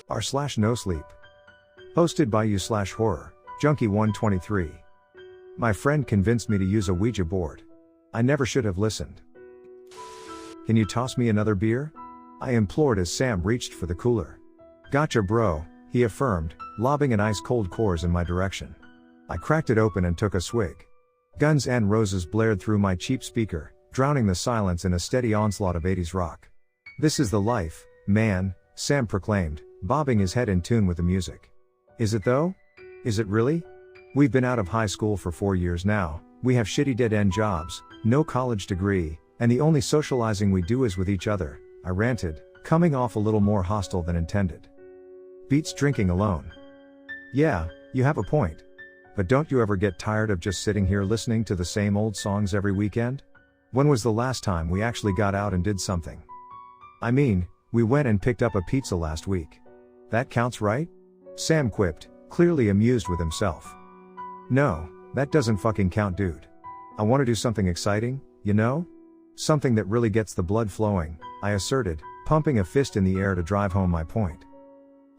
r/NoSleep. Hosted by you/horror, Junkie123. My friend convinced me to use a Ouija board. I never should have listened. Can you toss me another beer? I implored as Sam reached for the cooler. Gotcha bro, he affirmed, lobbing an ice-cold Coors in my direction. I cracked it open and took a swig. Guns N' Roses blared through my cheap speaker, drowning the silence in a steady onslaught of 80s rock. This is the life, man, Sam proclaimed, bobbing his head in tune with the music. Is it though? Is it really? We've been out of high school for 4 years now, we have shitty dead-end jobs, no college degree, and the only socializing we do is with each other, I ranted, coming off a little more hostile than intended. Beats drinking alone. Yeah, you have a point. But don't you ever get tired of just sitting here listening to the same old songs every weekend? When was the last time we actually got out and did something? I mean, we went and picked up a pizza last week. That counts, right? Sam quipped, clearly amused with himself. No, that doesn't fucking count, dude. I want to do something exciting, you know? Something that really gets the blood flowing, I asserted, pumping a fist in the air to drive home my point.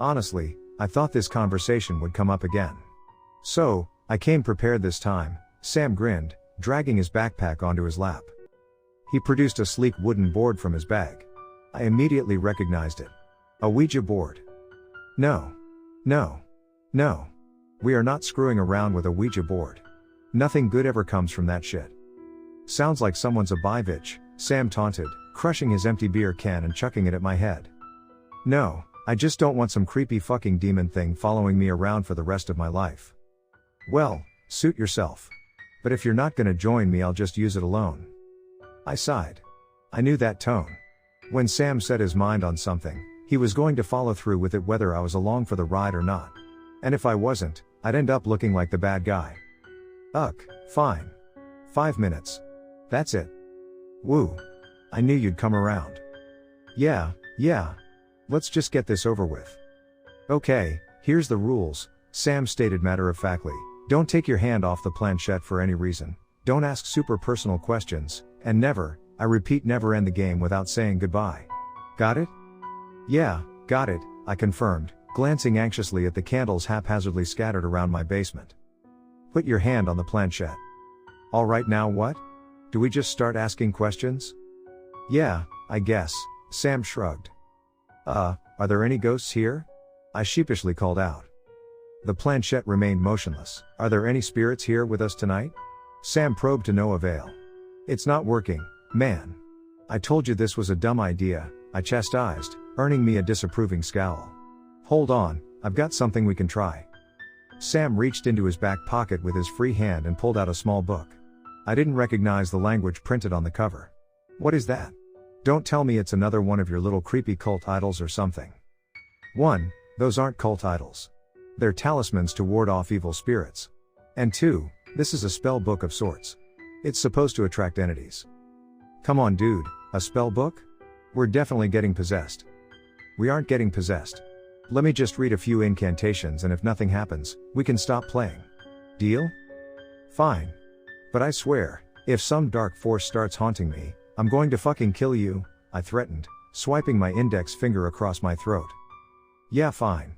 Honestly, I thought this conversation would come up again. So, I came prepared this time, Sam grinned, dragging his backpack onto his lap. He produced a sleek wooden board from his bag. I immediately recognized it. A Ouija board. No. We are not screwing around with a Ouija board. Nothing good ever comes from that shit. Sounds like someone's a bitch, Sam taunted, crushing his empty beer can and chucking it at my head. No, I just don't want some creepy fucking demon thing following me around for the rest of my life. Well, suit yourself. But if you're not gonna join me, I'll just use it alone. I sighed. I knew that tone. When Sam set his mind on something, he was going to follow through with it whether I was along for the ride or not. And if I wasn't, I'd end up looking like the bad guy. Fine. 5 minutes. That's it. Woo. I knew you'd come around. Yeah. Let's just get this over with. Okay, here's the rules, Sam stated matter-of-factly. Don't take your hand off the planchette for any reason, don't ask super personal questions, and never, I repeat never end the game without saying goodbye. Got it? Yeah, got it, I confirmed, glancing anxiously at the candles haphazardly scattered around my basement. Put your hand on the planchette. Alright, now what? Do we just start asking questions? Yeah, I guess, Sam shrugged. Are there any ghosts here? I sheepishly called out. The planchette remained motionless. Are there any spirits here with us tonight? Sam probed to no avail. It's not working, man. I told you this was a dumb idea, I chastised, earning me a disapproving scowl. Hold on, I've got something we can try. Sam reached into his back pocket with his free hand and pulled out a small book. I didn't recognize the language printed on the cover. What is that? Don't tell me it's another one of your little creepy cult idols or something. 1. Those aren't cult idols. They're talismans to ward off evil spirits. And 2. This is a spell book of sorts. It's supposed to attract entities. Come on dude, a spell book? We're definitely getting possessed. We aren't getting possessed. Let me just read a few incantations and if nothing happens, we can stop playing. Deal? Fine. But I swear, if some dark force starts haunting me, I'm going to fucking kill you, I threatened, swiping my index finger across my throat. Yeah fine.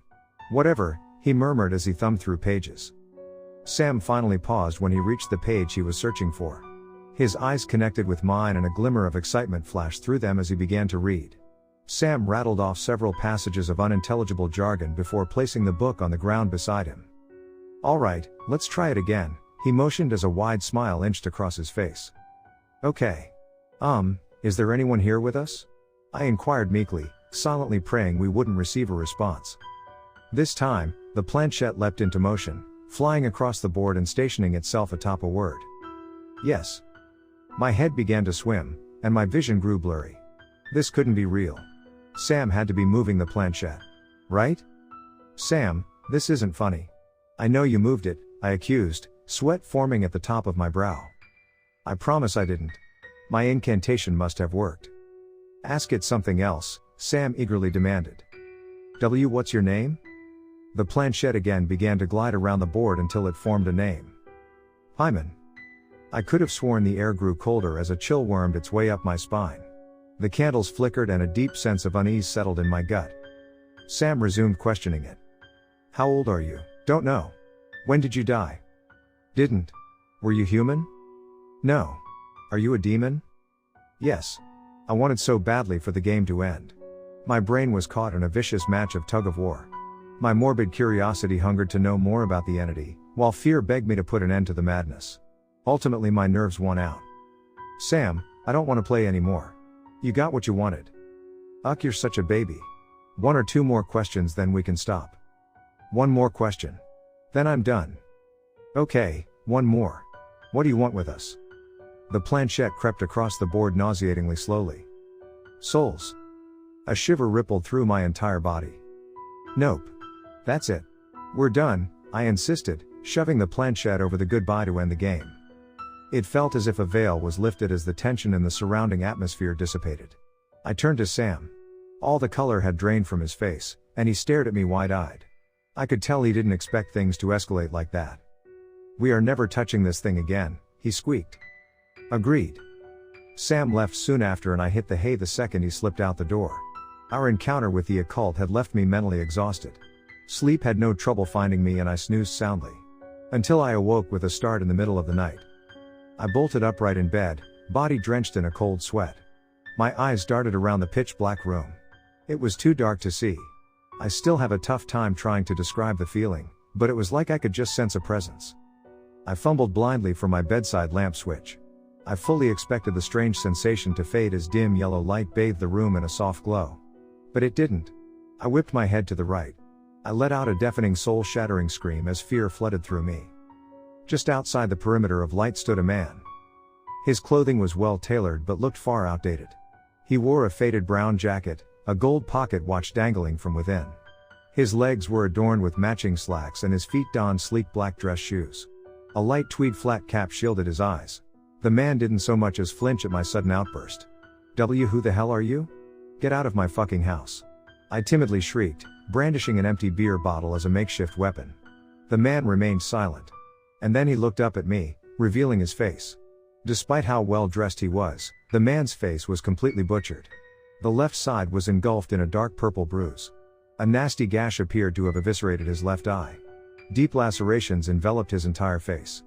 Whatever, he murmured as he thumbed through pages. Sam finally paused when he reached the page he was searching for. His eyes connected with mine and a glimmer of excitement flashed through them as he began to read. Sam rattled off several passages of unintelligible jargon before placing the book on the ground beside him. Alright, let's try it again, he motioned as a wide smile inched across his face. Okay. Is there anyone here with us? I inquired meekly, silently praying we wouldn't receive a response. This time, the planchette leapt into motion, flying across the board and stationing itself atop a word. Yes. My head began to swim, and my vision grew blurry. This couldn't be real. Sam had to be moving the planchette. Right? Sam, this isn't funny. I know you moved it, I accused, sweat forming at the top of my brow. I promise I didn't. My incantation must have worked. Ask it something else, Sam eagerly demanded. What's your name? The planchette again began to glide around the board until it formed a name. Hyman. I could have sworn the air grew colder as a chill wormed its way up my spine. The candles flickered and a deep sense of unease settled in my gut. Sam resumed questioning it. How old are you? Don't know. When did you die? Didn't. Were you human? No. Are you a demon? Yes. I wanted so badly for the game to end. My brain was caught in a vicious match of tug-of-war. My morbid curiosity hungered to know more about the entity, while fear begged me to put an end to the madness. Ultimately my nerves won out. Sam, I don't want to play anymore. You got what you wanted. Ugh, you're such a baby. 1 or 2 more questions then we can stop. 1 more question. Then I'm done. Okay, 1 more. What do you want with us? The planchette crept across the board nauseatingly slowly. Souls. A shiver rippled through my entire body. Nope. That's it. We're done, I insisted, shoving the planchette over the goodbye to end the game. It felt as if a veil was lifted as the tension in the surrounding atmosphere dissipated. I turned to Sam. All the color had drained from his face, and he stared at me wide-eyed. I could tell he didn't expect things to escalate like that. We are never touching this thing again, he squeaked. Agreed. Sam left soon after and I hit the hay the second he slipped out the door. Our encounter with the occult had left me mentally exhausted. Sleep had no trouble finding me and I snoozed soundly. Until I awoke with a start in the middle of the night. I bolted upright in bed, body drenched in a cold sweat. My eyes darted around the pitch-black room. It was too dark to see. I still have a tough time trying to describe the feeling, but it was like I could just sense a presence. I fumbled blindly for my bedside lamp switch. I fully expected the strange sensation to fade as dim yellow light bathed the room in a soft glow. But it didn't. I whipped my head to the right. I let out a deafening soul-shattering scream as fear flooded through me. Just outside the perimeter of light stood a man. His clothing was well tailored but looked far outdated. He wore a faded brown jacket, a gold pocket watch dangling from within. His legs were adorned with matching slacks and his feet donned sleek black dress shoes. A light tweed flat cap shielded his eyes. The man didn't so much as flinch at my sudden outburst. Who the hell are you? Get out of my fucking house. I timidly shrieked, brandishing an empty beer bottle as a makeshift weapon. The man remained silent. And then he looked up at me, revealing his face. Despite how well dressed he was, the man's face was completely butchered. The left side was engulfed in a dark purple bruise. A nasty gash appeared to have eviscerated his left eye. Deep lacerations enveloped his entire face.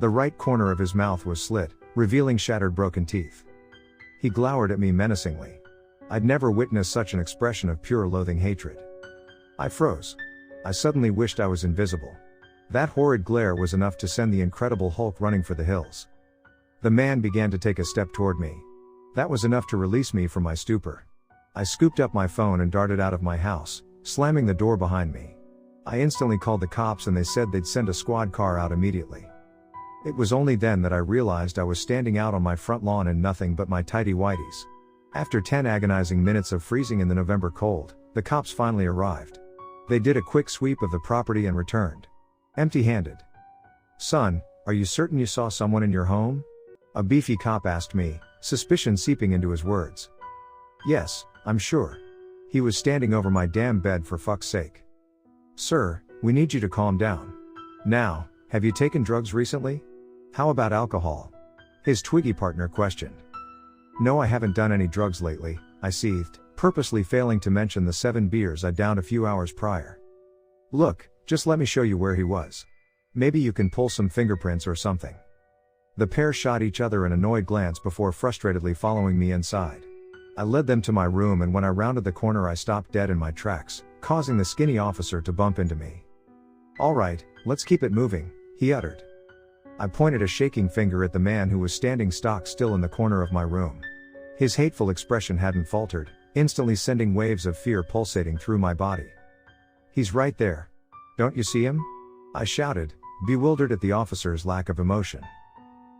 The right corner of his mouth was slit, revealing shattered broken teeth. He glowered at me menacingly. I'd never witnessed such an expression of pure loathing hatred. I froze. I suddenly wished I was invisible. That horrid glare was enough to send the Incredible Hulk running for the hills. The man began to take a step toward me. That was enough to release me from my stupor. I scooped up my phone and darted out of my house, slamming the door behind me. I instantly called the cops and they said they'd send a squad car out immediately. It was only then that I realized I was standing out on my front lawn in nothing but my tighty-whities. After 10 agonizing minutes of freezing in the November cold, the cops finally arrived. They did a quick sweep of the property and returned. Empty-handed. Son, are you certain you saw someone in your home? A beefy cop asked me, suspicion seeping into his words. Yes, I'm sure. He was standing over my damn bed for fuck's sake. Sir, we need you to calm down. Now, have you taken drugs recently? How about alcohol? His Twiggy partner questioned. No, I haven't done any drugs lately, I seethed, purposely failing to mention the 7 beers I downed a few hours prior. Look, just let me show you where he was. Maybe you can pull some fingerprints or something. The pair shot each other an annoyed glance before frustratedly following me inside. I led them to my room and when I rounded the corner I stopped dead in my tracks, causing the skinny officer to bump into me. All right, let's keep it moving, he uttered. I pointed a shaking finger at the man who was standing stock still in the corner of my room. His hateful expression hadn't faltered, instantly sending waves of fear pulsating through my body. He's right there. Don't you see him? I shouted, bewildered at the officer's lack of emotion.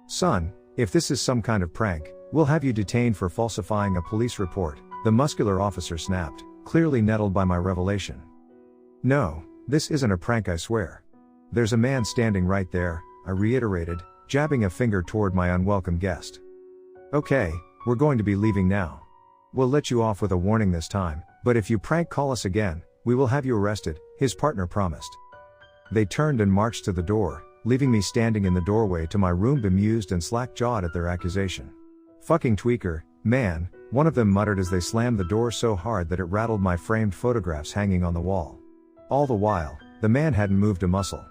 Son, if this is some kind of prank, we'll have you detained for falsifying a police report, the muscular officer snapped, clearly nettled by my revelation. No, this isn't a prank, I swear. There's a man standing right there, I reiterated, jabbing a finger toward my unwelcome guest. Okay, we're going to be leaving now. We'll let you off with a warning this time, but if you prank call us again, we will have you arrested, his partner promised. They turned and marched to the door, leaving me standing in the doorway to my room bemused and slack-jawed at their accusation. "Fucking tweaker, man," one of them muttered as they slammed the door so hard that it rattled my framed photographs hanging on the wall. All the while, the man hadn't moved a muscle.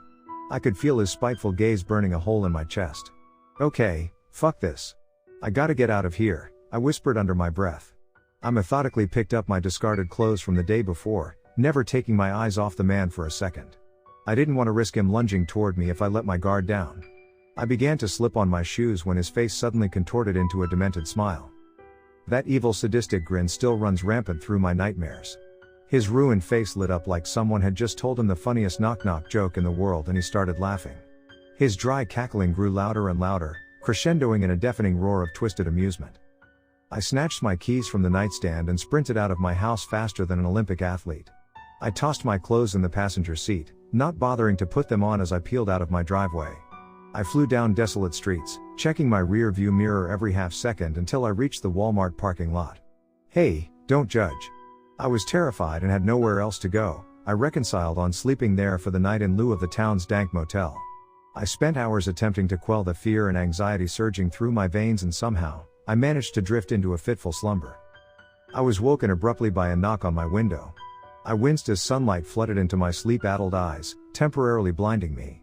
I could feel his spiteful gaze burning a hole in my chest. "Okay, fuck this. I gotta get out of here," I whispered under my breath. I methodically picked up my discarded clothes from the day before, never taking my eyes off the man for a second. I didn't want to risk him lunging toward me if I let my guard down. I began to slip on my shoes when his face suddenly contorted into a demented smile. That evil sadistic grin still runs rampant through my nightmares. His ruined face lit up like someone had just told him the funniest knock-knock joke in the world and he started laughing. His dry cackling grew louder and louder, crescendoing in a deafening roar of twisted amusement. I snatched my keys from the nightstand and sprinted out of my house faster than an Olympic athlete. I tossed my clothes in the passenger seat, not bothering to put them on as I peeled out of my driveway. I flew down desolate streets, checking my rear view mirror every half second until I reached the Walmart parking lot. Hey, don't judge. I was terrified and had nowhere else to go. I reconciled on sleeping there for the night in lieu of the town's dank motel. I spent hours attempting to quell the fear and anxiety surging through my veins and somehow, I managed to drift into a fitful slumber. I was woken abruptly by a knock on my window. I winced as sunlight flooded into my sleep-addled eyes, temporarily blinding me.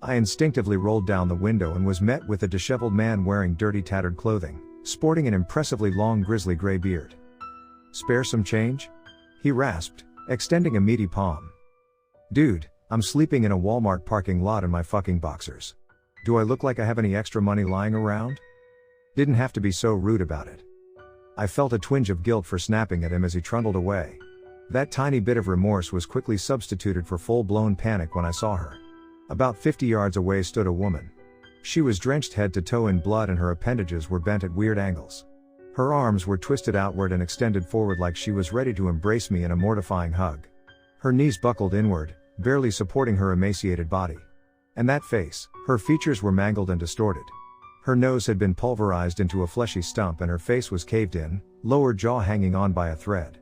I instinctively rolled down the window and was met with a disheveled man wearing dirty tattered clothing, sporting an impressively long grizzly gray beard. "Spare some change?" he rasped, extending a meaty palm. "Dude, I'm sleeping in a Walmart parking lot in my fucking boxers. Do I look like I have any extra money lying around?" Didn't have to be so rude about it. I felt a twinge of guilt for snapping at him as he trundled away. That tiny bit of remorse was quickly substituted for full-blown panic when I saw her. About 50 yards away stood a woman. She was drenched head to toe in blood and her appendages were bent at weird angles. Her arms were twisted outward and extended forward like she was ready to embrace me in a mortifying hug. Her knees buckled inward, barely supporting her emaciated body. And that face, her features were mangled and distorted. Her nose had been pulverized into a fleshy stump and her face was caved in, lower jaw hanging on by a thread.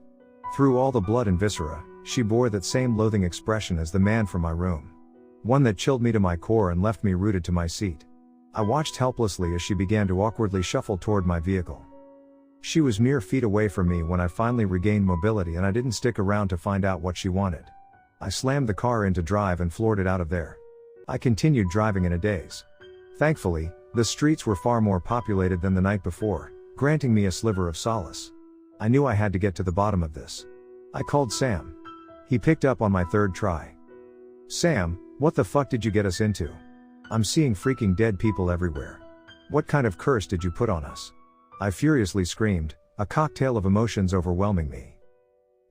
Through all the blood and viscera, she bore that same loathing expression as the man from my room. One that chilled me to my core and left me rooted to my seat. I watched helplessly as she began to awkwardly shuffle toward my vehicle. She was mere feet away from me when I finally regained mobility and I didn't stick around to find out what she wanted. I slammed the car into drive and floored it out of there. I continued driving in a daze. Thankfully, the streets were far more populated than the night before, granting me a sliver of solace. I knew I had to get to the bottom of this. I called Sam. He picked up on my third try. "Sam, what the fuck did you get us into? I'm seeing freaking dead people everywhere. What kind of curse did you put on us?" I furiously screamed, a cocktail of emotions overwhelming me.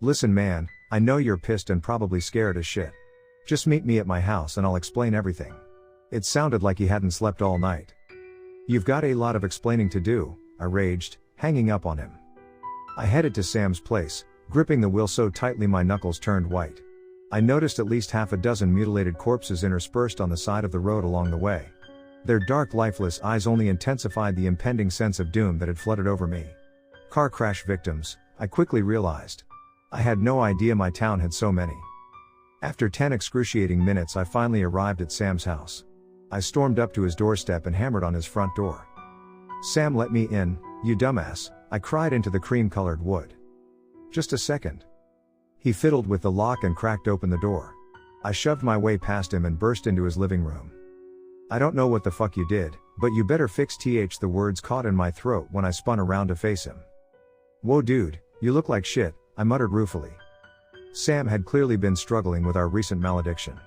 "Listen man, I know you're pissed and probably scared as shit. Just meet me at my house and I'll explain everything." It sounded like he hadn't slept all night. "You've got a lot of explaining to do," I raged, hanging up on him. I headed to Sam's place, gripping the wheel so tightly my knuckles turned white. I noticed at least half a dozen mutilated corpses interspersed on the side of the road along the way. Their dark lifeless eyes only intensified the impending sense of doom that had flooded over me. Car crash victims, I quickly realized. I had no idea my town had so many. After 10 excruciating minutes I finally arrived at Sam's house. I stormed up to his doorstep and hammered on his front door. "Sam, let me in, you dumbass," I cried into the cream-colored wood. "Just a second." He fiddled with the lock and cracked open the door. I shoved my way past him and burst into his living room. "I don't know what the fuck you did, but you better fix th." The words caught in my throat when I spun around to face him. "Whoa dude, you look like shit," I muttered ruefully. Sam had clearly been struggling with our recent malediction.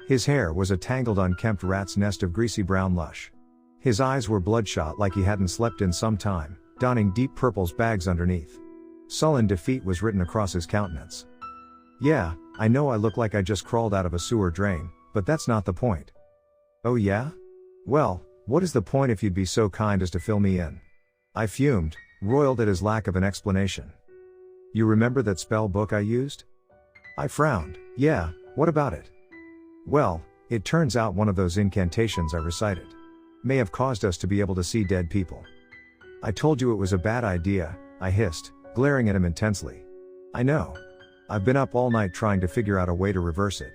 His hair was a tangled unkempt rat's nest of greasy brown lush. His eyes were bloodshot like he hadn't slept in some time, donning deep purple's bags underneath. Sullen defeat was written across his countenance. "Yeah, I know I look like I just crawled out of a sewer drain, but that's not the point." "Oh yeah? Well, what is the point if you'd be so kind as to fill me in?" I fumed, roiled at his lack of an explanation. "You remember that spell book I used?" I frowned. "Yeah, what about it?" "Well, it turns out one of those incantations I recited may have caused us to be able to see dead people." "I told you it was a bad idea," I hissed, glaring at him intensely. "I know. I've been up all night trying to figure out a way to reverse it.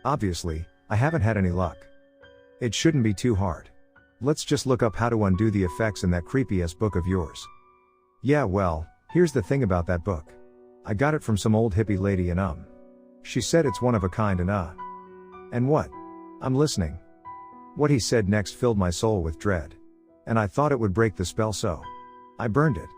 Obviously, I haven't had any luck." It shouldn't be too hard. Let's just look up how to undo the effects in that creepy-ass book of yours. Yeah, well, here's the thing about that book. I got it from some old hippie lady and she said it's one of a kind and what? I'm listening. What he said next filled my soul with dread. And I thought it would break the spell, so I burned it.